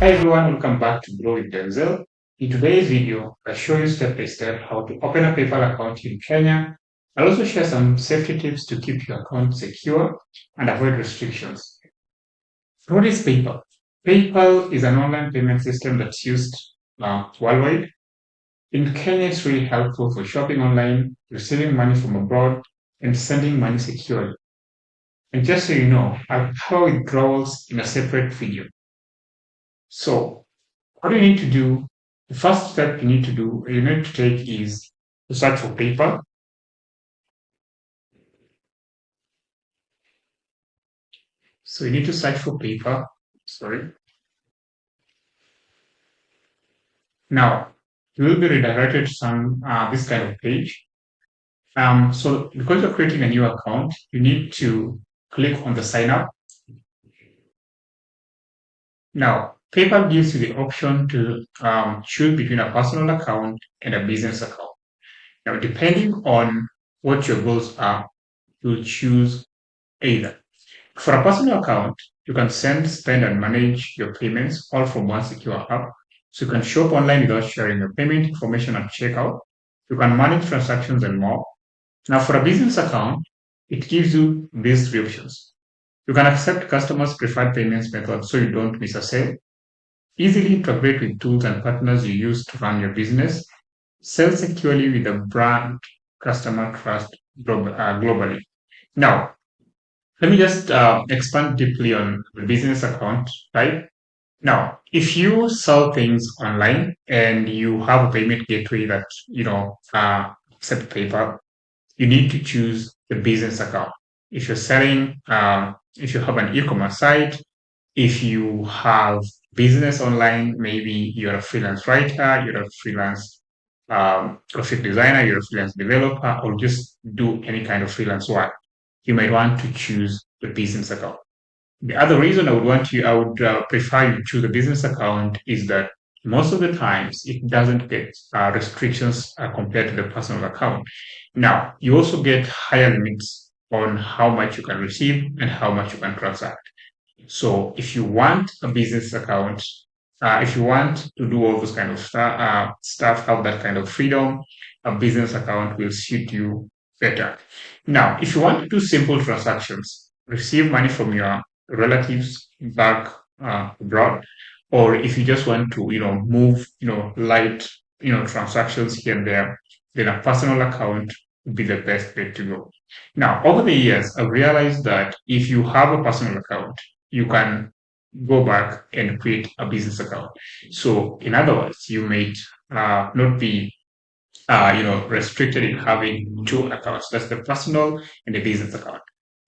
Hi everyone, welcome back to Grow with Denzel. In today's video, I'll show you step by step how to open a PayPal account in Kenya. I'll also share some safety tips to keep your account secure and avoid restrictions. What is PayPal? PayPal is an online payment system that's used worldwide. In Kenya, it's really helpful for shopping online, receiving money from abroad, and sending money securely. And just so you know, I'll cover withdrawals in a separate video. So what do you need to do? The first step you need to take is to search for PayPal. So you need to search for PayPal. Sorry. Now you will be redirected to this kind of page. So because you're creating a new account, you need to click on the sign up. Now PayPal gives you the option to choose between a personal account and a business account. Now, depending on what your goals are, you'll choose either. For a personal account, you can send, spend, and manage your payments all from one secure app. So you can shop online without sharing your payment information at checkout. You can manage transactions and more. Now, for a business account, it gives you these three options. You can accept customers' preferred payments method so you don't miss a sale. Easily integrate with tools and partners you use to run your business. Sell securely with a brand customer trust globally. Now, let me just expand deeply on the business account, right? Now, if you sell things online and you have a payment gateway that, accept PayPal, you need to choose the business account. If you're selling, if you have an e-commerce site, if you have business online, maybe you're a freelance writer, you're a freelance graphic designer, you're a freelance developer, or just do any kind of freelance work, you might want to choose the business account. The other reason I would prefer you choose a business account is that most of the times it doesn't get restrictions compared to the personal account. Now, you also get higher limits on how much you can receive and how much you can transact. So if you want a business account, if you want to do all those kind of stuff, have that kind of freedom, a business account will suit you better. Now, if you want to do simple transactions, receive money from your relatives back abroad, or if you just want to, move, light, transactions here and there, then a personal account would be the best way to go. Now, over the years, I've realized that if you have a personal account, you can go back and create a business account. So, in other words, you may not be restricted in having two accounts. That's the personal and the business account.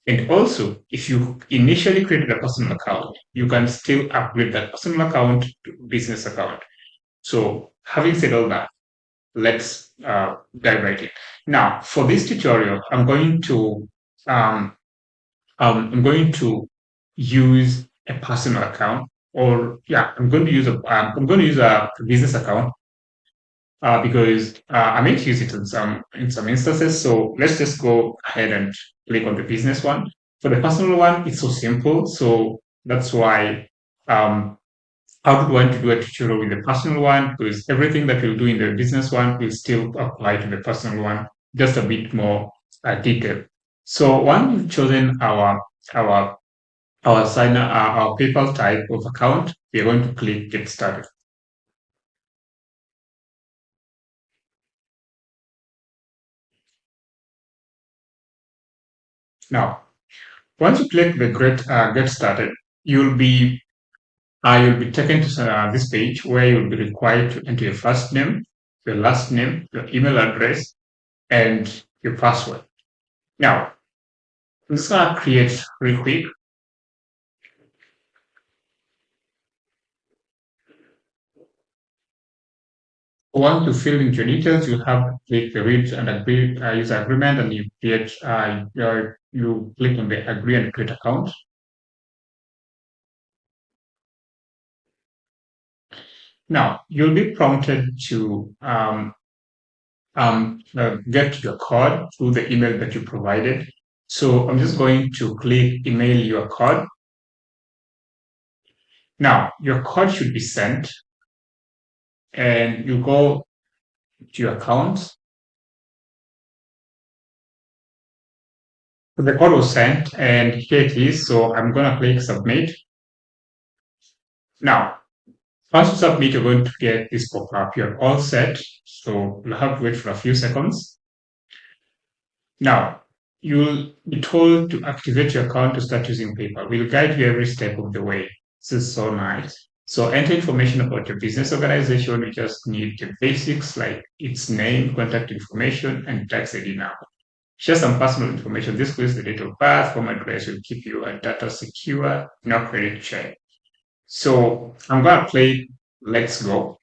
And also, if you initially created a personal account, you can still upgrade that personal account to business account. So, having said all that, let's dive right in. Now, for this tutorial, I'm going to use a personal account, or yeah, I'm going to use a business account because I may use it in some instances. So let's just go ahead and click on the business one. For the personal one, it's so simple. So that's why I would want to do a tutorial with the personal one, because everything that we'll do in the business one will still apply to the personal one, just a bit more detailed. So once we've chosen our our PayPal type of account, we are going to click Get Started. Now, once you click the Get Started, you'll be taken to this page where you'll be required to enter your first name, your last name, your email address, and your password. Now, I'm just gonna create real quick. Once you fill in your details, you have to click the read and agree user agreement, and you click on the agree and create account. Now you'll be prompted to get your code through the email that you provided. So I'm just going to click email your code. Now, your code should be sent, and you go to your account. So the code was sent, and here it is. So I'm going to click submit. Now, once you submit, you're going to get this pop-up. You're all set. So you'll have to wait for a few seconds. Now, you'll be told to activate your account to start using PayPal. We'll guide you every step of the way. This is so nice. So enter information about your business organization. You just need the basics like its name, contact information, and tax ID number. Share some personal information. This includes the date of birth, home address will keep your data secure, no credit check. So I'm going to play Let's Go.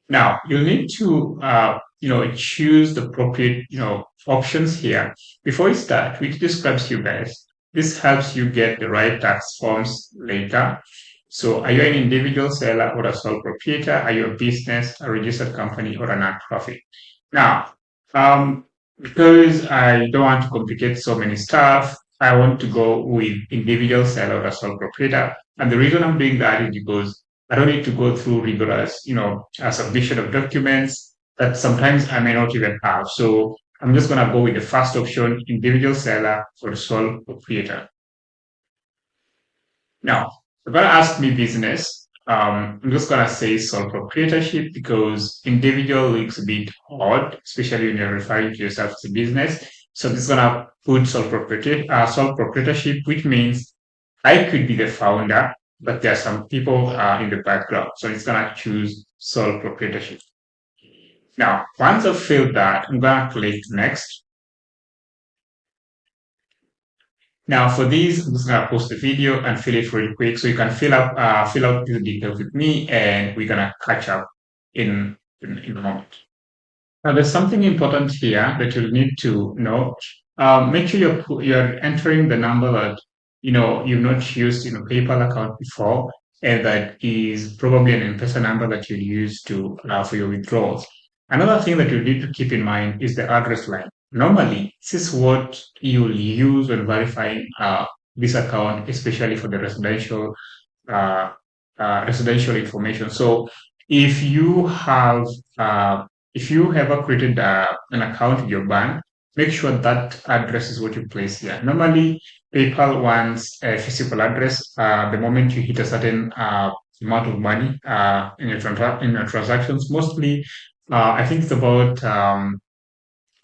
Now you'll need to choose the appropriate options here. Before you start, which describes you guys. This helps you get the right tax forms later. So are you an individual seller or a sole proprietor? Are you a business, a registered company, or a nonprofit? Now, because I don't want to complicate so many stuff, I want to go with individual seller or a sole proprietor. And the reason I'm doing that is because I don't need to go through rigorous, a submission of documents that sometimes I may not even have. So I'm just going to go with the first option, individual seller or sole proprietor. Now, you're going to ask me business. I'm just going to say sole proprietorship because individual looks a bit odd, especially when you're referring to yourself as a business. So this is going to put sole proprietorship, which means I could be the founder, but there are some people in the background. So it's going to choose sole proprietorship. Now, once I've filled that, I'm going to click next. Now for these, I'm just gonna post the video and fill it really quick so you can fill out the details with me and we're gonna catch up in a moment. Now there's something important here that you'll need to know. Make sure you're entering the number that you've not used in a PayPal account before, and that is probably an M-Pesa number that you use to for your withdrawals. Another thing that you need to keep in mind is the address line. Normally, this is what you'll use when verifying this account, especially for the uh, residential information. So if you have if you ever created an account with your bank, make sure that address is what you place here. Normally, PayPal wants a physical address the moment you hit a certain amount of money in your transactions. Mostly, I think it's about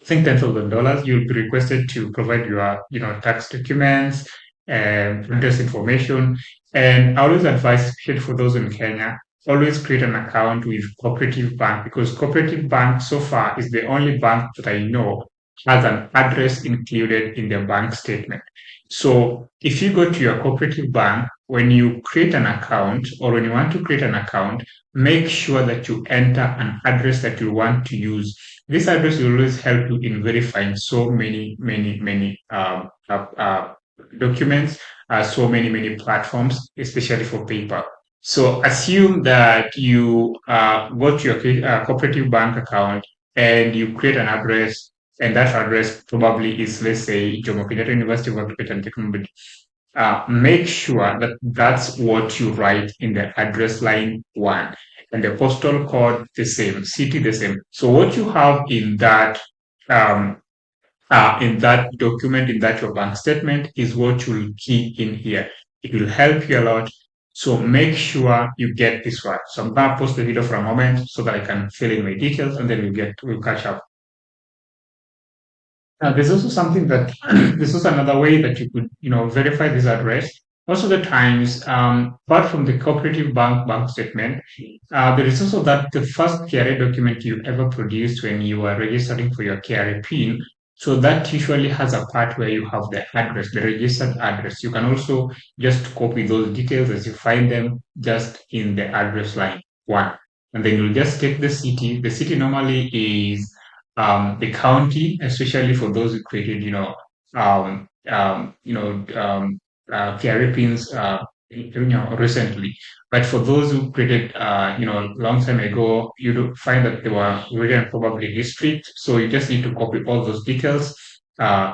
I think $10,000. You'll be requested to provide your tax documents and address information. And I always advise, especially for those in Kenya, always create an account with Cooperative Bank because Cooperative Bank so far is the only bank that I know has an address included in their bank statement. So if you go to your Cooperative Bank, when you create an account or when you want to create an account, make sure that you enter an address that you want to use. This address will always help you in verifying so many documents, so many platforms, especially for PayPal. So assume that you go to your cooperative bank account and you create an address, and that address probably is, let's say, Jomo Kenyatta University of Agriculture and Technology. Make sure that that's what you write in the address line one, and the postal code the same, city the same. So what you have um, in that document, in that your bank statement, is what you'll key in here. It will help you a lot. So make sure you get this right. So I'm gonna post the video for a moment so that I can fill in my details, and then we'll catch up. There's also something that this is another way that you could, verify this address. Most of the times, apart from the cooperative bank statement, there is also that the first KRA document you ever produced when you are registering for your KRA PIN. So that usually has a part where you have the address, the registered address. You can also just copy those details as you find them just in the address line one. And then you'll just take the city. The city normally is the county, especially for those who created, Caribbeans, recently. But for those who created, long time ago, you do find that they were written probably district. So you just need to copy all those details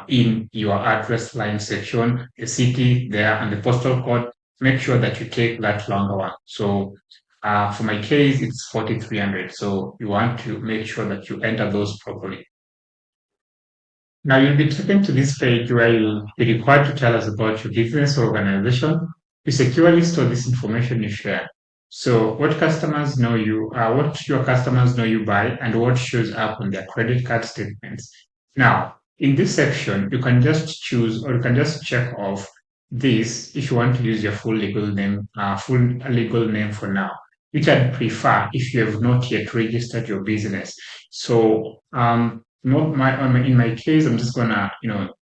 in your address line section, the city there and the postal code. Make sure that you take that longer one. So for my case, it's 4,300. So you want to make sure that you enter those properly. Now you'll be taken to this page where you'll be required to tell us about your business or organization. You securely store this information you share. So what customers know you, what your customers know you by, and what shows up on their credit card statements. Now, in this section, you can just choose or you can just check off this if you want to use your full legal name for now, which I'd prefer if you have not yet registered your business. So not in my case, I'm just gonna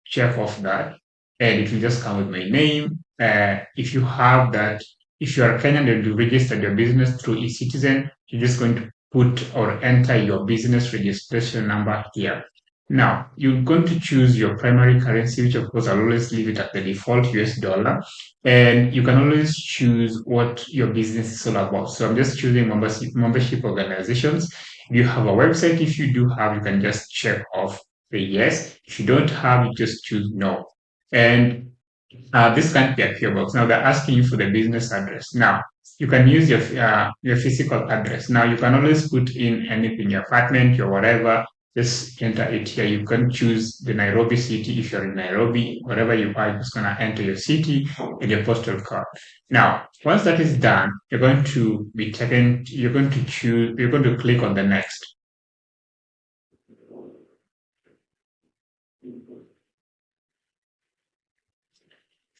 check off that, and it will just come with my name. If you have that, if you are Kenyan and you registered your business through eCitizen, you're just going to put or enter your business registration number here. Now, you're going to choose your primary currency, which of course I'll always leave it at the default US dollar. And you can always choose what your business is all about. So I'm just choosing membership organizations. If you have a website, if you do have, you can just check off the yes. If you don't have, you just choose no. And this can't be a PO box. Now they're asking you for the business address. Now you can use your physical address. Now you can always put in anything, your apartment, your whatever. Just enter it here. You can choose the Nairobi city if you're in Nairobi, wherever you are. You're just gonna enter your city and your postal code. Now, once that is done, you're going to be taken. You're going to choose. You're going to click on the next.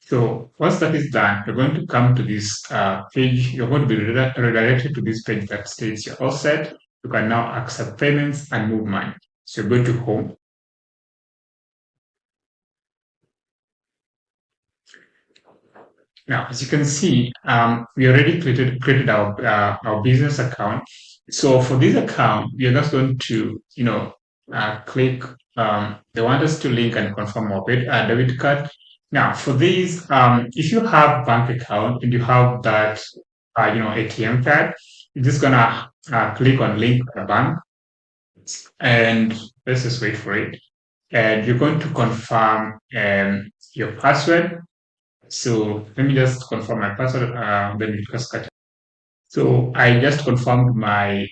So once that is done, you're going to come to this page. You're going to be redirected to this page that states you're all set. You can now accept payments and move money. So go to home. Now, as you can see, we already created our business account. So for this account, we are just going to, click. They want us to link and confirm our debit card. Now, for this, if you have bank account and you have that, ATM card, you're just gonna click on link a bank, and let's just wait for it. And you're going to confirm your password. So let me just confirm my password. Then we just cut. So I just confirmed my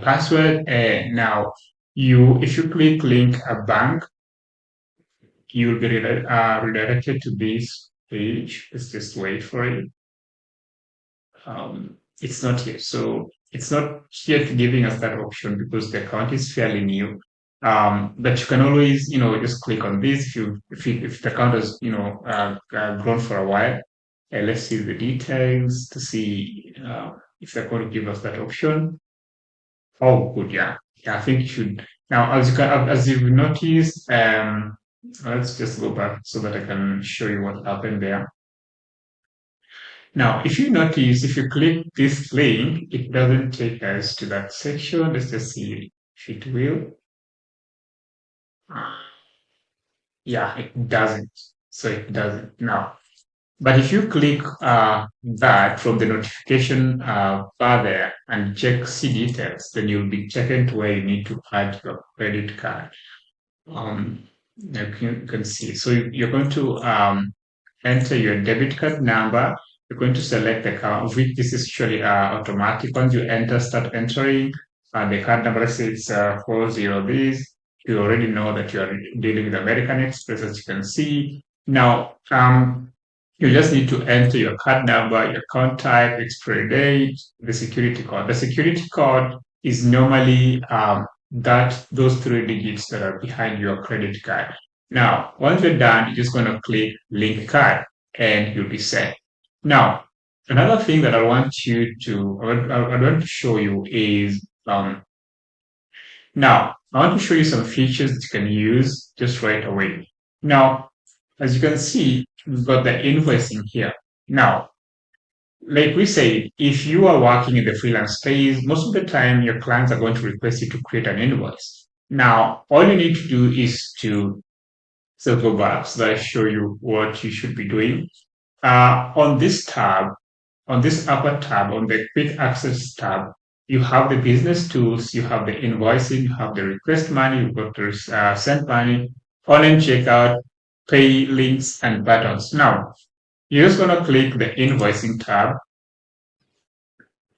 password. And now if you click link a bank, you will be redirected to this page. Let's just wait for it. It's not here. So it's not yet giving us that option because the account is fairly new. But you can always, just click on this if the account has, grown for a while. And let's see the details to see if they're going to give us that option. Oh, good, yeah. Yeah, I think you should. Now, as you've noticed, let's just go back so that I can show you what happened there. Now, if you notice, if you click this link, it doesn't take us to that section. Let's just see if it will. Yeah, it doesn't. So it doesn't now. But if you click that from the notification bar there and check see details, then you'll be checking to where you need to add your credit card. You can see. So you're going to enter your debit card number. You're going to select the card, which this is usually automatic. Once you start entering the card number, says 40 this. You already know that you are dealing with American Express, as you can see. Now, you just need to enter your card number, your account type, expiry date, the security code. The security code is normally those 3 digits that are behind your credit card. Now, once you're done, you're just going to click link card and you'll be set. Now, another thing that I want to show you is now I want to show you some features that you can use just right away. Now, as you can see, we've got the invoicing here. Now, like we say, if you are working in the freelance space, most of the time your clients are going to request you to create an invoice. Now, all you need to do is to go back so that I show you what you should be doing. On this tab, on this upper tab, on the quick access tab, you have the business tools, you have the invoicing, you have the request money, you've got the send money, online checkout, pay links, and buttons. Now, you're just going to click the invoicing tab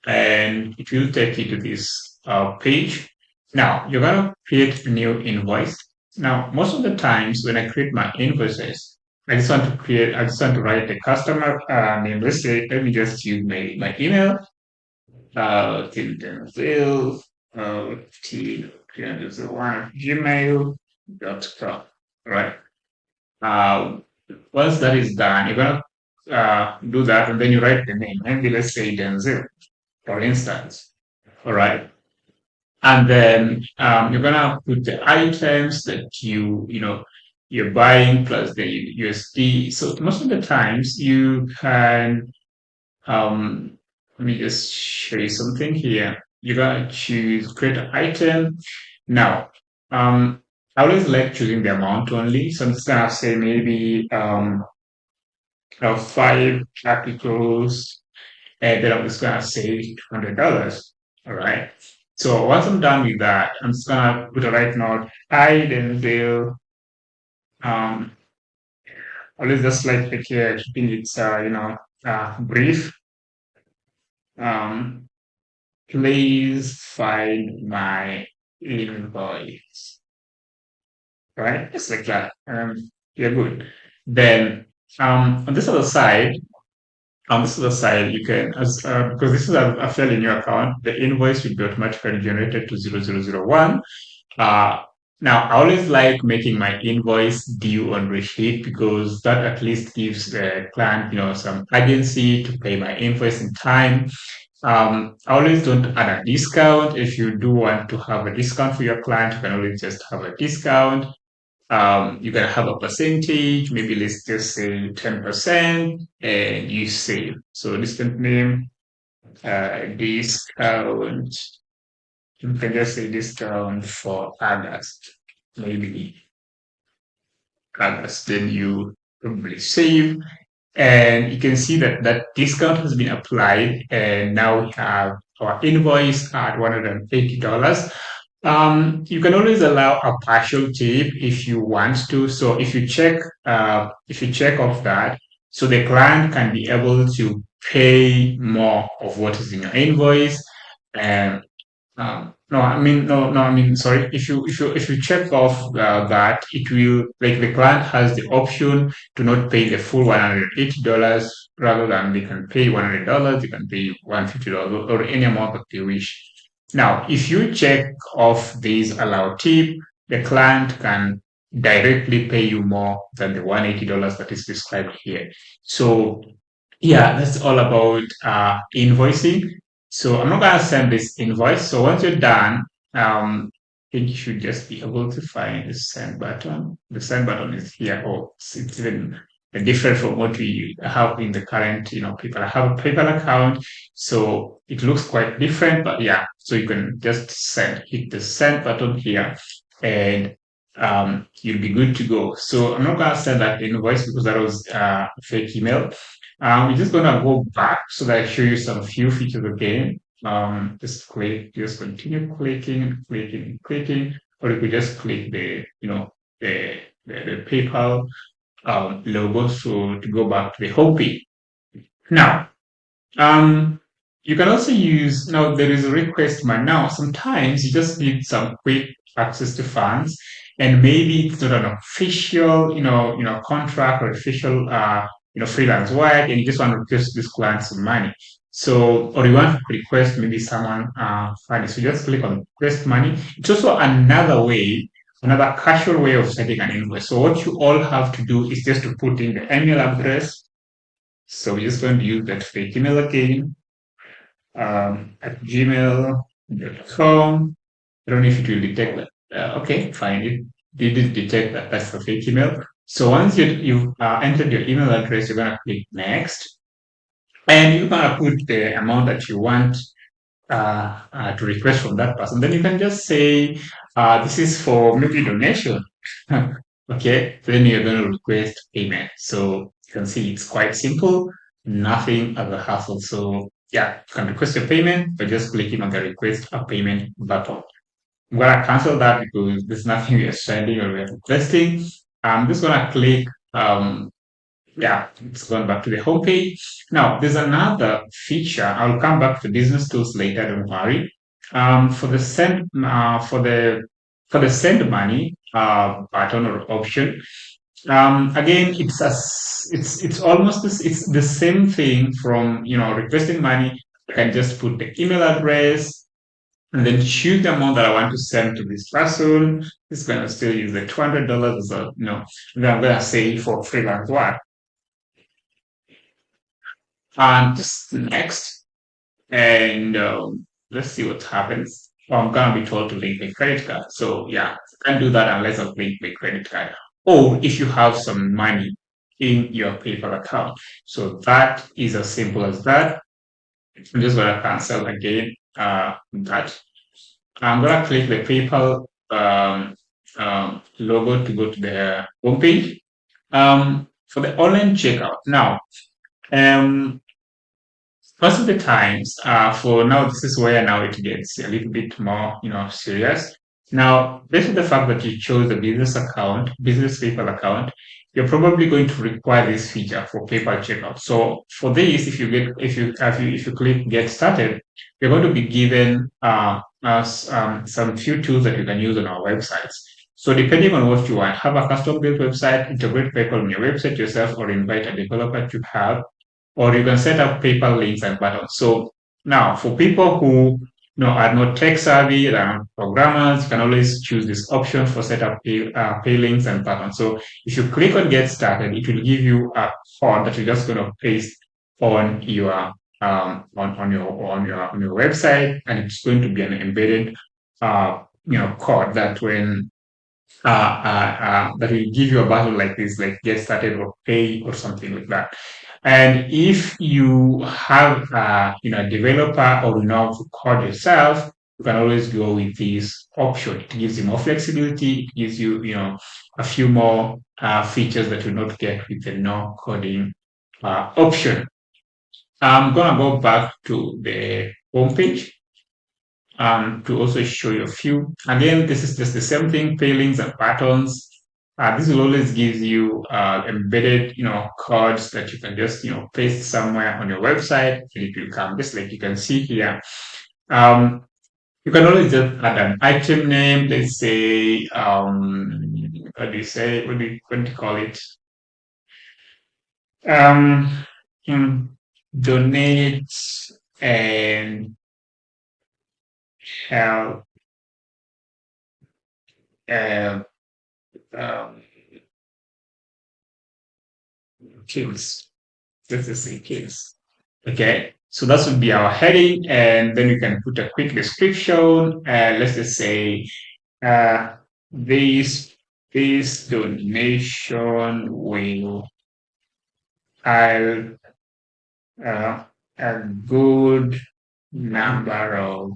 and it will take you to this page. Now, you're going to create a new invoice. Now, most of the times when I create my invoices, I just want to write the customer name. Let's say, let me just use my email, Denzel, T301 gmail.com. Right. Uh, Once that is done, you're going to do that and then you write the name. Maybe let's say Denzel, for instance. All right. And then you're gonna put the items that you're buying plus the USD. So most of the times you can let me just show you something here. You're gonna choose create an item. Now, I always like choosing the amount only. So I'm just gonna say maybe 5 articles, and then I'm just gonna say $200. All right. So once I'm done with that, I'm just gonna put a right note. I then will um always just like here keeping it brief. Um Please find my invoice. Right? Just like that. You're good. Then on this other side, you can, because this is a fairly new account, the invoice will be automatically generated to 0001. Uh, Now, I always like making my invoice due on receipt because that at least gives the client, some urgency to pay my invoice in time. I always don't add a discount. If you do want to have a discount for your client, you can always just have a discount. You can have a percentage, maybe let's just say 10%, and you save. So discount name, discount. You can just say discount for August, maybe August. Then you probably save, and you can see that that discount has been applied, and now we have our invoice at $180. You can always allow a partial tip if you want to. So if you check off that, so the client can be able to pay more of what is in your invoice. And no, I mean no, no. I mean sorry. If you check off that, it will like the client has the option to not pay the full $180. Rather than they can pay $100, they can pay $150 or any amount that they wish. Now, if you check off this allow tip, the client can directly pay you more than the $180 that is described here. So yeah, that's all about invoicing. So I'm not gonna send this invoice. So once you're done, I think you should just be able to find the send button. The send button is here. Oh, it's even different from what we have in the current, PayPal. I have a PayPal account, so it looks quite different. But yeah, so you can just hit the send button here, and you'll be good to go. So I'm not gonna send that invoice because that was a fake email. We're just gonna go back so that I show you some few features again. Just continue clicking, or you could just click the PayPal logo. So to go back to the home page. Now, um, you can also use, now there is a request man. Now, sometimes you just need some quick access to funds, and maybe it's not an official, contract or official, freelance work, and you just want to request this client some money. So, or you want to request maybe someone money. So just click on request money. It's also another way, another casual way of sending an invoice. So what you all have to do is just to put in the email address. So we're just going to use that fake email again, at gmail.com. I don't know if it will detect that. Okay, fine. It did detect that that's a fake email. So once you've entered your email address, you're going to click next. And you're going to put the amount that you want to request from that person. Then you can just say, this is for maybe donation. Okay, then you're going to request payment. So you can see it's quite simple, nothing of a hassle. So yeah, you can request a payment by just clicking on the request a payment button. I'm gonna cancel that because there's nothing we are sending or we are requesting. I'm just gonna click yeah, it's going back to the home page. Now, there's another feature. I'll come back to business tools later, don't worry. For the send money button or option, again, it's almost it's the same thing from requesting money. I can just put the email address and then choose the amount that I want to send to this person. It's gonna still use the $200, so no. Then I'm gonna say for freelance work. And just next, and let's see what happens. Well, I'm gonna be told to link my credit card. So yeah, I can't do that unless I link my credit card. Or if you have some money in your PayPal account. So that is as simple as that. I'm just gonna cancel again that. I'm gonna click the PayPal logo to go to the homepage. For the online checkout. Now, um, most of the times, for now, this is where now it gets a little bit more, serious. Now, based on the fact that you chose a business account, business PayPal account, you're probably going to require this feature for PayPal checkout. So for this, if you click Get Started, you're going to be given some few tools that you can use on our websites. So depending on what you want, have a custom-built website, integrate PayPal on your website yourself, or invite a developer to have, or you can set up PayPal links and buttons. So now, for people who are not tech savvy, programmers, you can always choose this option for set up pay links and buttons. So if you click on Get Started, it will give you a code that you're just going to paste on your on your website, and it's going to be an embedded code that when that will give you a button like this, like Get Started or Pay or something like that. And if you have a developer or you know how to code yourself, you can always go with this option. It gives you more flexibility. It gives you a few more features that you not get with the no coding option. I'm gonna go back to the homepage to also show you a few. Again, this is just the same thing, pay links and buttons. This will always give you embedded, codes that you can just, paste somewhere on your website, and it will come just like you can see here. You can always just add an item name. Let's say, what do you say? What do you call it? Um, donate and help. Uh, um, kills. This is a kills. Okay, so that would be our heading, and then we can put a quick description. Let's just say uh, this this donation will help a good number of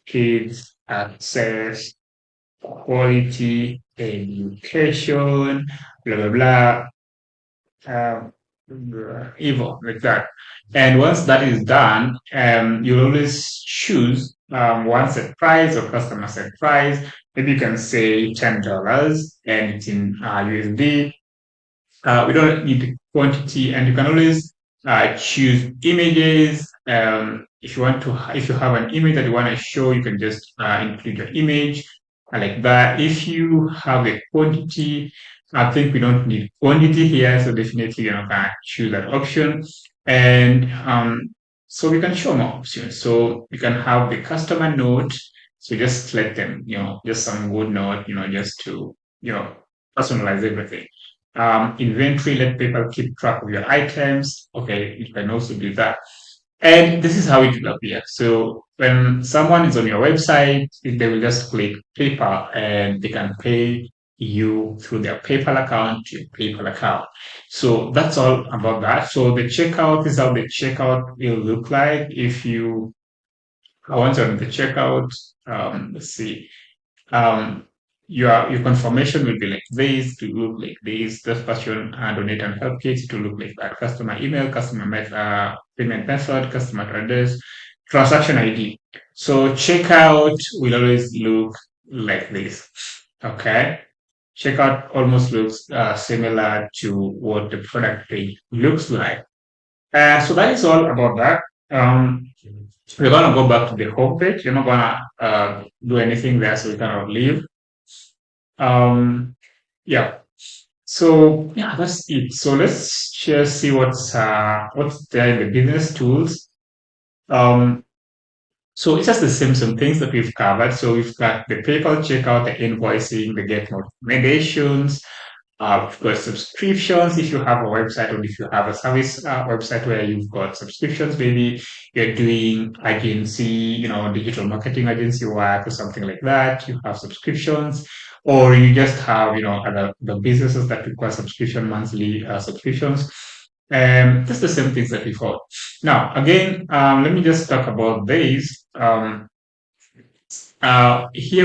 kids access quality education, blah blah blah. Um, evil like that. And once that is done, you'll always choose one set price or customer set price. Maybe you can say $10 and it's in USD. We don't need the quantity, and you can always choose images. If you have an image that you want to show, you can just include your image like that. If you have a quantity, I think we don't need quantity here, so definitely you're not gonna choose that option. And so we can show more options. So you can have the customer note. So just let them, just some good note, just to, personalize everything. Inventory, let people keep track of your items. Okay, you can also do that. And this is how it will appear. So when someone is on your website, they will just click PayPal and they can pay you through their PayPal account to your PayPal account. So that's all about that. So the checkout is how the checkout will look like. If you want to the checkout, let's see. Um, your confirmation will be like this, to look like this. This person donate and help kit to look like that. Customer email, payment method, customer address, transaction ID. So checkout will always look like this. Okay. checkout almost looks similar to what the product page looks like. So that is all about that. We're gonna go back to the home page. You're not gonna do anything there, so we cannot leave. Yeah. So yeah, that's it. So let's just see what's there in the business tools. Um, so it's just the same things that we've covered. So we've got the PayPal checkout, the invoicing, the get recommendations, we've got subscriptions if you have a website or if you have a service website where you've got subscriptions. Maybe you're doing agency, digital marketing agency work or something like that. You have subscriptions, or you just have, other the businesses that require subscription, monthly subscriptions. Just the same things that before. Now, again, let me just talk about these. Here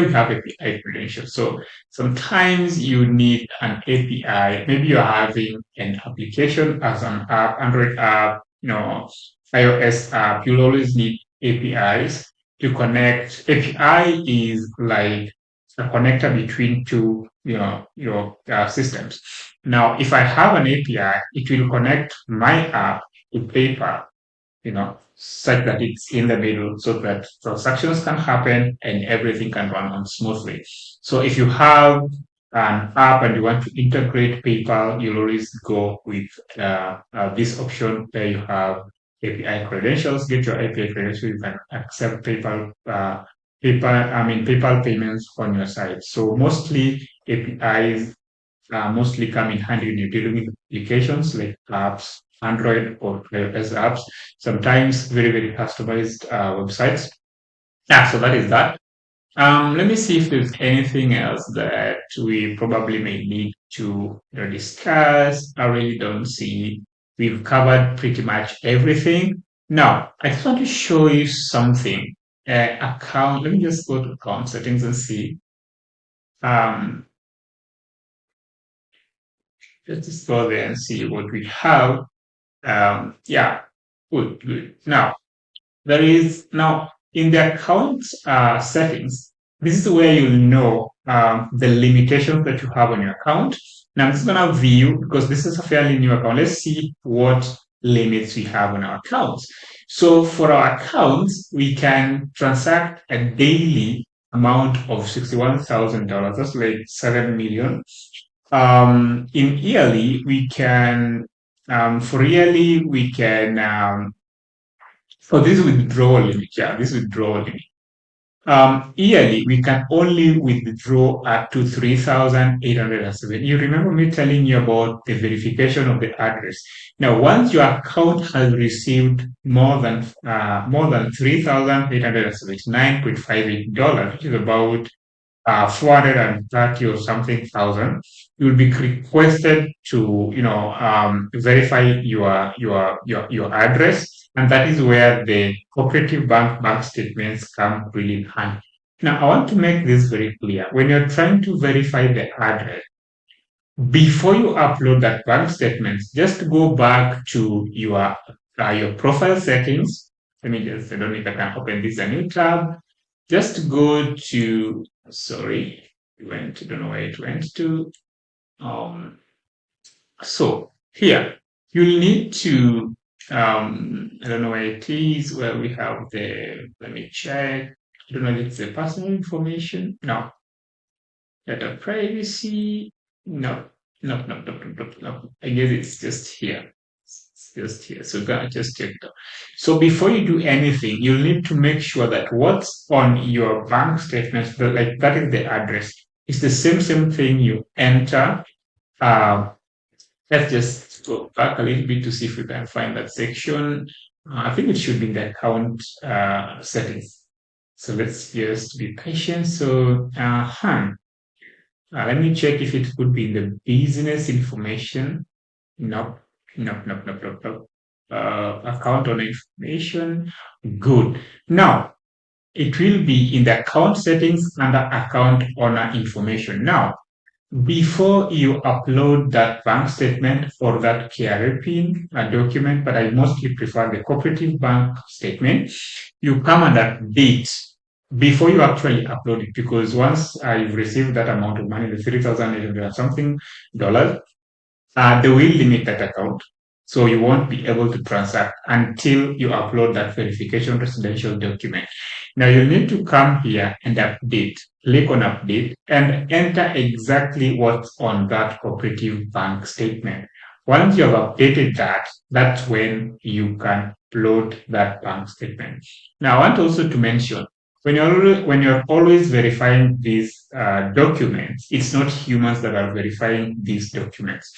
we have API credentials. So sometimes you need an API. Maybe you're having an application as an app, Android app, iOS app. You'll always need APIs to connect. API is like a connector between two, your systems. Now, if I have an API, it will connect my app to PayPal, such that it's in the middle so that transactions can happen and everything can run on smoothly. So if you have an app and you want to integrate PayPal, you'll always go with this option where you have API credentials. Get your API credentials, you can accept PayPal payments on your site. So mostly APIs mostly come in handy when you're dealing with applications like apps, Android or iOS apps, sometimes very, very customized websites. Yeah, so that is that. Let me see if there's anything else that we probably may need to discuss. I really don't see. We've covered pretty much everything. Now, I just want to show you something. Let me just go to account settings and see. Um, just go there and see what we have. Yeah, good. Now, there is now in the account settings, this is where you'll know the limitations that you have on your account. Now, I'm just going to view because this is a fairly new account. Let's see what limits we have on our accounts. So for our accounts, we can transact a daily amount of $61,000. That's like 7 million. In yearly, we can for yearly we can for this withdrawal limit, yeah, this withdrawal limit. Yearly we can only withdraw up to 3,807. You remember me telling you about the verification of the address. Now, once your account has received more than $3,879.58, which is about 430 or something thousand, you will be requested to verify your address, and that is where the cooperative bank statements come really in handy. Now, I want to make this very clear. When you're trying to verify the address, before you upload that bank statement, just go back to your profile settings. Let me just, I don't know if I can open this a new tab. Just go to, sorry, I don't know where it went to. So here, you'll need to, I don't know where it is, where we have let me check. I don't know if it's the personal information. No. Data privacy. No. I guess it's just here. It's just here. So go just check it out. So before you do anything, you'll need to make sure that what's on your bank statement, that is the address. It's the same thing you enter. Let's just go back a little bit to see if we can find that section. I think it should be in the account settings. So let's just be patient. So, let me check if it could be in the business information. Nope. Account owner information. Good. Now, it will be in the account settings under account owner information. Now, before you upload that bank statement or that KRA PIN document, but I mostly prefer the cooperative bank statement, you come under date. before you actually upload it, because once you've received that amount of money, the 3,800 something dollars, they will limit that account. So you won't be able to transact until you upload that verification residential document. Now you need to come here and update, click on update and enter exactly what's on that cooperative bank statement. Once you have updated that, that's when you can upload that bank statement. Now I want also to mention, when you're always verifying these documents, it's not humans that are verifying these documents.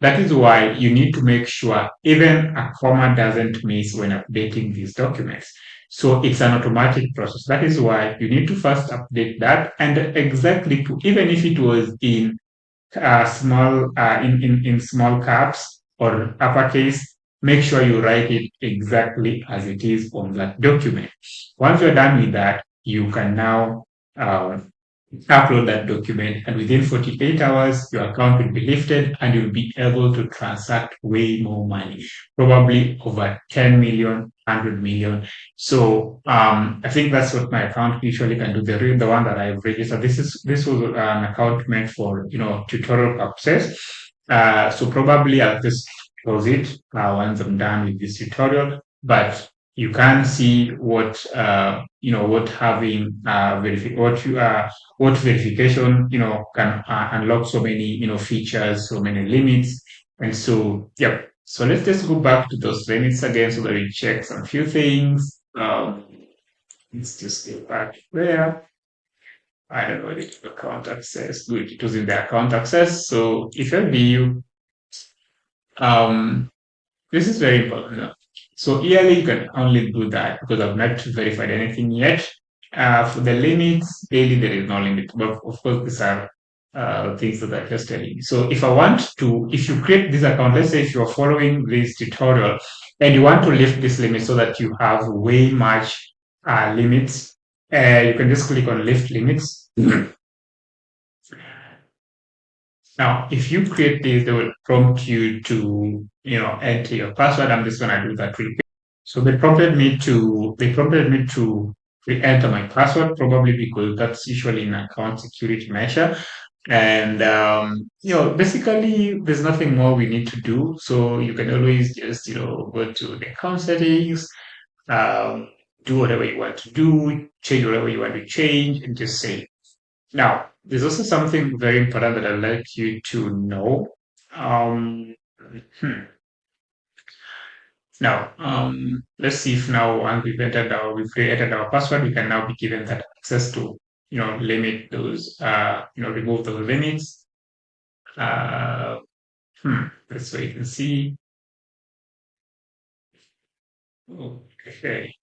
That is why you need to make sure even a comma doesn't miss when updating these documents. So it's an automatic process. That is why you need to first update that, and exactly to, even if it was in small in small caps or uppercase, make sure you write it exactly as it is on that document. Once you're done with that, you can now um, upload that document, and within 48 hours your account will be lifted and you'll be able to transact way more money, probably over 10 million, 100 million. So I think that's what my account usually can do. The one that I've registered, this was an account meant for tutorial purposes. So probably I'll just close it once I'm done with this tutorial. But you can see what what having what verification can unlock so many features, so many limits. And so yep, so let's just go back to those limits again so that we check some few things. Let's just get back there. I don't know the account access. Good, it was in the account access. So if I view um this is very important now. So yearly, you can only do that because I've not verified anything yet. For the limits, daily, there is no limit. But of course, these are things that I'm just telling you. So if you create this account, let's say if you're following this tutorial and you want to lift this limit so that you have way much limits, you can just click on lift limits. Now, if you create this, they will prompt you to, enter your password. I'm just gonna do that real quick. So they prompted me to re-enter my password, probably because that's usually an account security measure. And basically, there's nothing more we need to do. So you can always just, go to the account settings, um, do whatever you want to do, change whatever you want to change, and just save. Now, there's also something very important that I'd like you to know. Um, hmm. Now, let's see if now once we've created our password, we can now be given that access to, limit those, remove those limits. Uh, let's wait and see. Okay,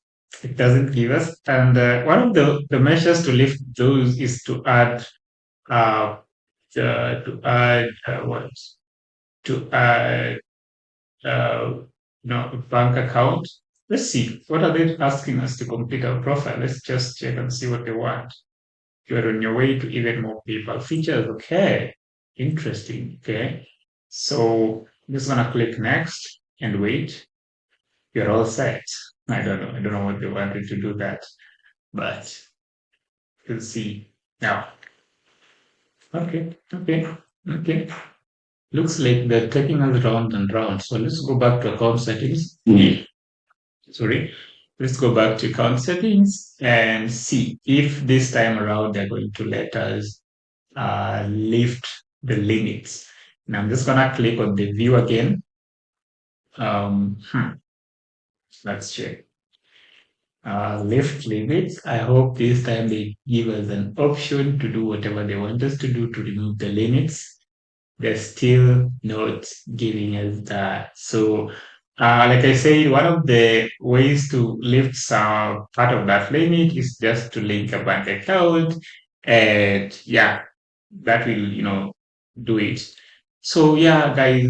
it doesn't give us. And one of the measures to lift those is to add, uh, what? To add a bank account. Let's see, what are they asking us to complete our profile? Let's just check and see what they want. You're on your way to even more PayPal features. Okay, interesting. Okay, so I'm just gonna click next and wait. You're all set. I don't know. I don't know what they wanted to do that, but we'll see now. Okay, okay, okay. Looks like they're taking us round and round. So let's go back to account settings. Sorry. Let's go back to account settings and see if this time around they're going to let us lift the limits. Now I'm just gonna click on the view again. Um, hmm, let's check. Lift limits. I hope this time they give us an option to do whatever they want us to do to remove the limits. They're still not giving us that. So, like I said, one of the ways to lift some part of that limit is just to link a bank account, and yeah, that will do it. So yeah, guys,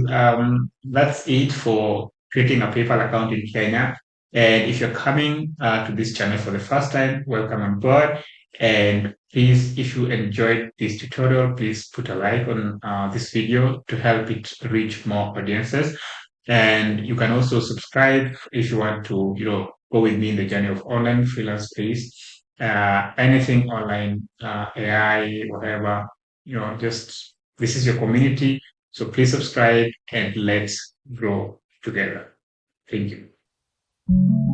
that's it for creating a PayPal account in Kenya. And if you're coming to this channel for the first time, welcome on board. And please, if you enjoyed this tutorial, please put a like on this video to help it reach more audiences. And you can also subscribe if you want to, go with me in the journey of online freelance space. anything online, AI, whatever, just this is your community. So please subscribe and let's grow together. Thank you.